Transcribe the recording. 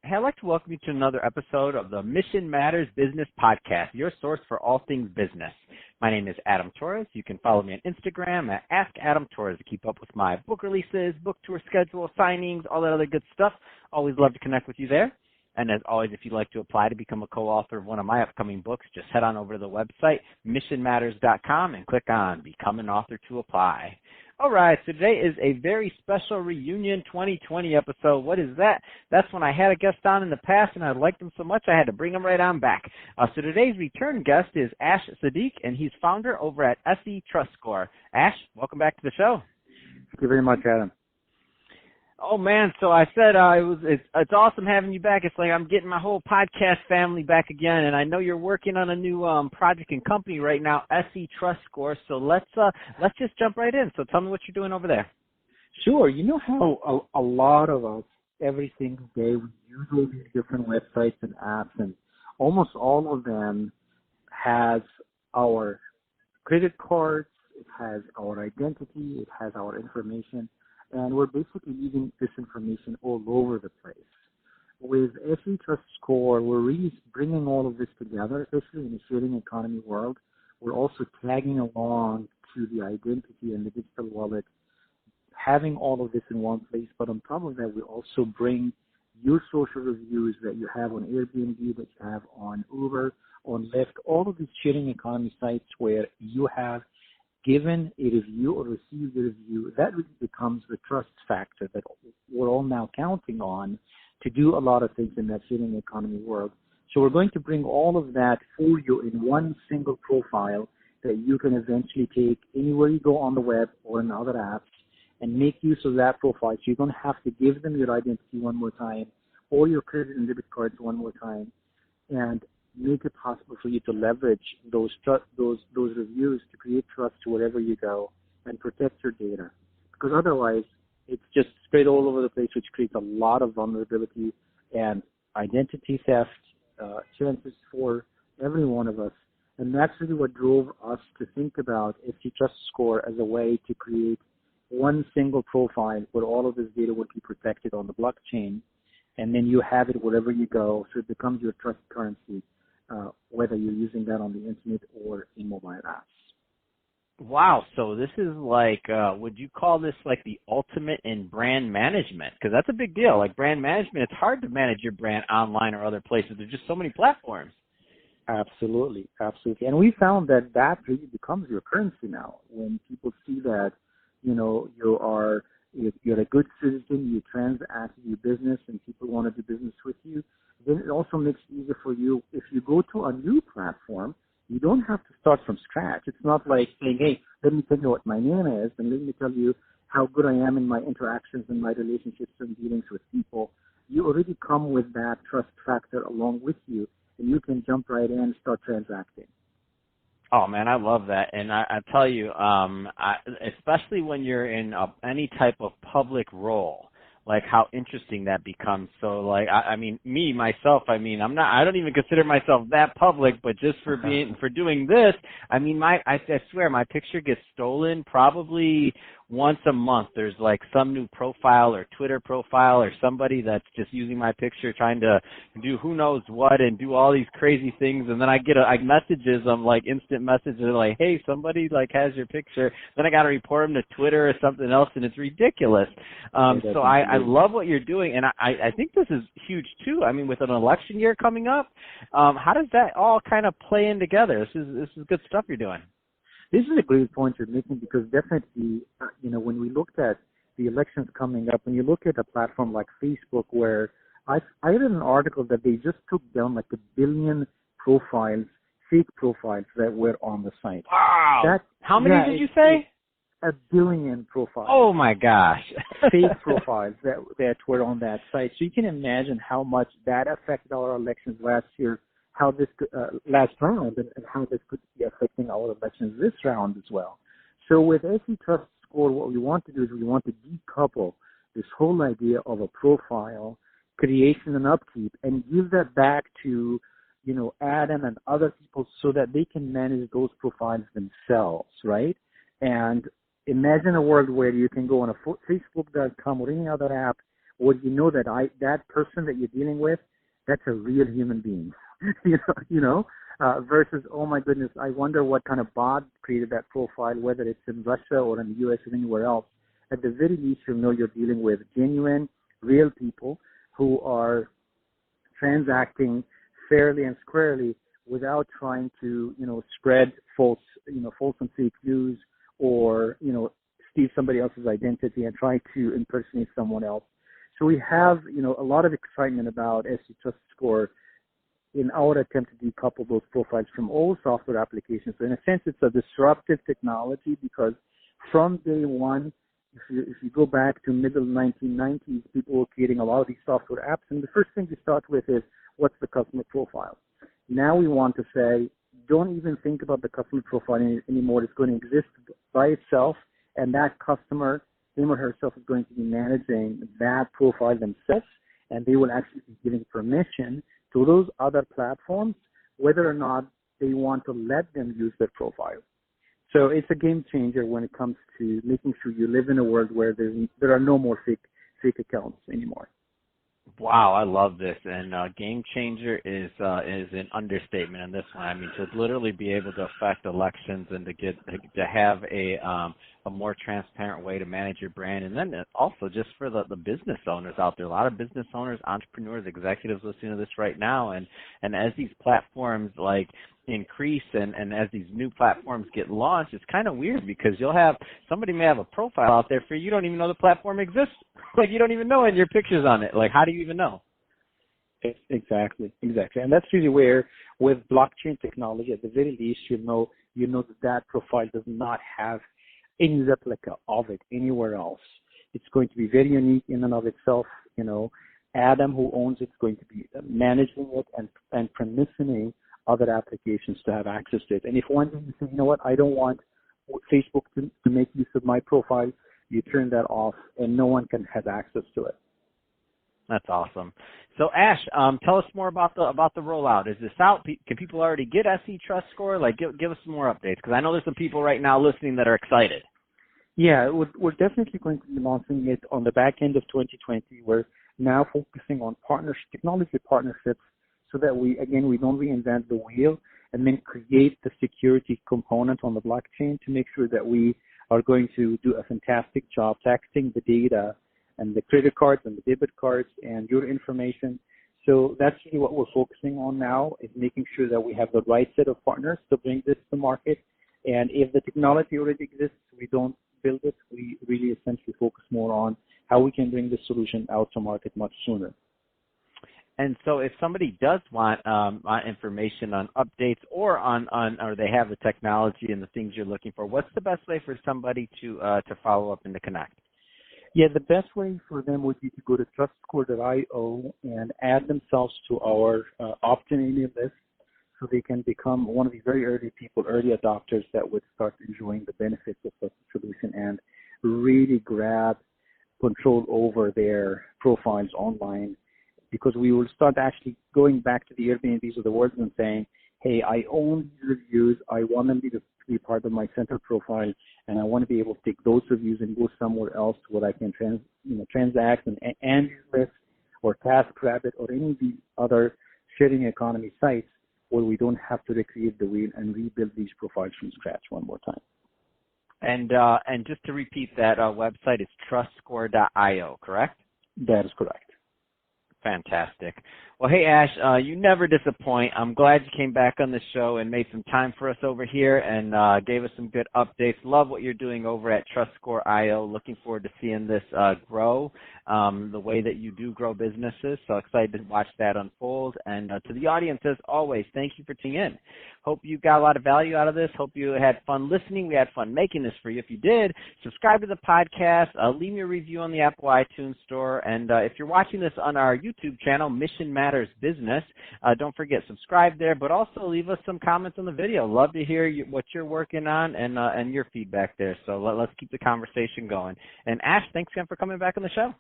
Hey, I'd like to welcome you to another episode of the Mission Matters Business Podcast, your source for all things business. My name is Adam Torres. You can follow me on Instagram at AskAdamTorres to keep up with my book releases, book tour schedule, signings, all that other good stuff. Always love to connect with you there. And as always, if you'd like to apply to become a co-author of one of my upcoming books, just head on over to the website, missionmatters.com, and click on Become an Author to apply. All right, so today is a very special reunion 2020 episode. What is that? That's when I had a guest on in the past, and I liked him so much I had to bring him right on back. So today's return guest is Seddeek, and he's founder over at SE Trust Score. Ash, welcome back to the show. Thank you very much, Adam. Oh man, so I said it's awesome having you back. It's like I'm getting my whole podcast family back again, and I know you're working on a new project and company right now, SE Trust Score. So let's just jump right in. So tell me what you're doing over there. Sure. You know how a lot of us every single day we use all these different websites and apps, and almost all of them has our credit cards, it has our identity, it has our information. And we're basically leaving this information all over the place. With SE Trust Score, we're really bringing all of this together, especially in the sharing economy world. We're also tagging along to the identity and the digital wallet, having all of this in one place. But on top of that, we also bring your social reviews that you have on Airbnb, that you have on Uber, on Lyft, all of these sharing economy sites where you have given a review or received a review. That really becomes the trust factor that we're all now counting on to do a lot of things in that sharing economy world. So we're going to bring all of that for you in one single profile that you can eventually take anywhere you go on the web or in other apps and make use of that profile. So you don't have to give them your identity one more time or your credit and debit cards one more time, and make it possible for you to leverage those reviews to create trust wherever you go and protect your data. Because otherwise, it's just spread all over the place, which creates a lot of vulnerability and identity theft chances for every one of us. And that's really what drove us to think about SE Trust Score as a way to create one single profile where all of this data would be protected on the blockchain, and then you have it wherever you go, so it becomes your trust currency. Whether you're using that on the internet or in mobile apps. Wow, so this is like, would you call this like the ultimate in brand management? Because that's a big deal. Like brand management, it's hard to manage your brand online or other places. There's just so many platforms. Absolutely, absolutely. And we found that that really becomes your currency now. When people see that, you know, you're a good citizen, you transact your business, and people want to do business with you, then it also makes it easier for you. If you go to a new platform, you don't have to start from scratch. It's not like saying, hey, let me tell you what my name is, and let me tell you how good I am in my interactions and my relationships and dealings with people. You already come with that trust factor along with you, and you can jump right in and start transacting. Oh man, I love that, and I tell you, especially when you're in any type of public role, like how interesting that becomes. So like, I mean, me, myself, I mean, I don't even consider myself that public, but just for doing this, I mean, I swear my picture gets stolen probably once a month. There's like some new profile or Twitter profile or somebody that's just using my picture trying to do who knows what and do all these crazy things. And then I get messages, like instant messages like, hey, somebody like has your picture. Then I got to report them to Twitter or something else, and it's ridiculous. So I love what you're doing, and I think this is huge too. I mean, with an election year coming up, how does that all kind of play in together? This is good stuff you're doing. This is a great point you're making, because definitely, you know, when we looked at the elections coming up, when you look at a platform like Facebook, where I read an article that they just took down like 1 billion profiles, fake profiles that were on the site. Wow! How many did you say? 1 billion profiles. Oh my gosh! Fake profiles that were on that site. So you can imagine how much that affected our elections last year, how this last round, and how this could be affecting our elections this round as well. So with SE Trust Score, what we want to do is we want to decouple this whole idea of a profile creation and upkeep and give that back to, you know, Adam and other people so that they can manage those profiles themselves, right? And imagine a world where you can go on a Facebook.com or any other app where you know that that person that you're dealing with, that's a real human being. Versus, oh my goodness, I wonder what kind of bot created that profile, whether it's in Russia or in the U.S. or anywhere else. At the very least, you'll know you're dealing with genuine, real people who are transacting fairly and squarely without trying to, spread false and fake news or, steal somebody else's identity and try to impersonate someone else. So we have, a lot of excitement about SC Trust Score in our attempt to decouple those profiles from all software applications. So in a sense, it's a disruptive technology because from day one, if you go back to middle 1990s, people were creating a lot of these software apps, and the first thing you start with is, what's the customer profile? Now we want to say, don't even think about the customer profile anymore. It's going to exist by itself, and that customer, him or herself, is going to be managing that profile themselves, and they will actually be giving permission to those other platforms, whether or not they want to let them use their profile. So it's a game changer when it comes to making sure you live in a world where there are no more fake accounts anymore. Wow, I love this, and game changer is an understatement in this one. I mean, to literally be able to affect elections and to have a more transparent way to manage your brand, and then also just for the business owners out there, a lot of business owners, entrepreneurs, executives listening to this right now, and as these platforms increase and as these new platforms get launched, it's kind of weird because somebody may have a profile out there for you don't even know the platform exists. You don't even know it, and your picture's on it. How do you even know? Exactly. And that's really where, with blockchain technology, at the very least, you know that profile does not have any replica of it anywhere else. It's going to be very unique in and of itself. Adam, who owns it, is going to be managing it and permissioning other applications to have access to it. And if one day you say, you know what, I don't want Facebook to make use of my profile, you turn that off and no one can have access to it. That's awesome. So Ash, tell us more about the rollout. Is this out? Can people already get SC Trust Score? Give us some more updates, because I know there's some people right now listening that are excited. Yeah, we're definitely going to be launching it on the back end of 2020. We're now focusing on technology partnerships, so that we don't reinvent the wheel, and then create the security component on the blockchain to make sure that we are going to do a fantastic job taxing the data and the credit cards and the debit cards and your information. So that's really what we're focusing on now, is making sure that we have the right set of partners to bring this to market. And if the technology already exists, we don't build it. We really essentially focus more on how we can bring this solution out to market much sooner. And so if somebody does want information on updates or or they have the technology and the things you're looking for, what's the best way for somebody to follow up and to connect? Yeah, the best way for them would be to go to trustscore.io and add themselves to our opt-in email list, so they can become one of the very early adopters that would start enjoying the benefits of such a solution and really grab control over their profiles online. Because we will start actually going back to the Airbnbs of the world and saying, hey, I own these reviews. I want them to be part of my center profile, and I want to be able to take those reviews and go somewhere else where I can transact and Angie's or TaskRabbit or any of these other sharing economy sites where we don't have to recreate the wheel and rebuild these profiles from scratch one more time. And just to repeat that website, it's trustscore.io, correct? That is correct. Fantastic. Well, hey, Ash, you never disappoint. I'm glad you came back on the show and made some time for us over here and gave us some good updates. Love what you're doing over at TrustScore.io. Looking forward to seeing this grow the way that you do grow businesses. So excited to watch that unfold. And to the audience, as always, thank you for tuning in. Hope you got a lot of value out of this. Hope you had fun listening. We had fun making this for you. If you did, subscribe to the podcast. Leave me a review on the Apple iTunes Store. And if you're watching this on our YouTube channel, Mission Matters Business, don't forget, subscribe there, but also leave us some comments on the video. Love to hear what you're working on and your feedback there. So let's keep the conversation going. And Ash, thanks again for coming back on the show.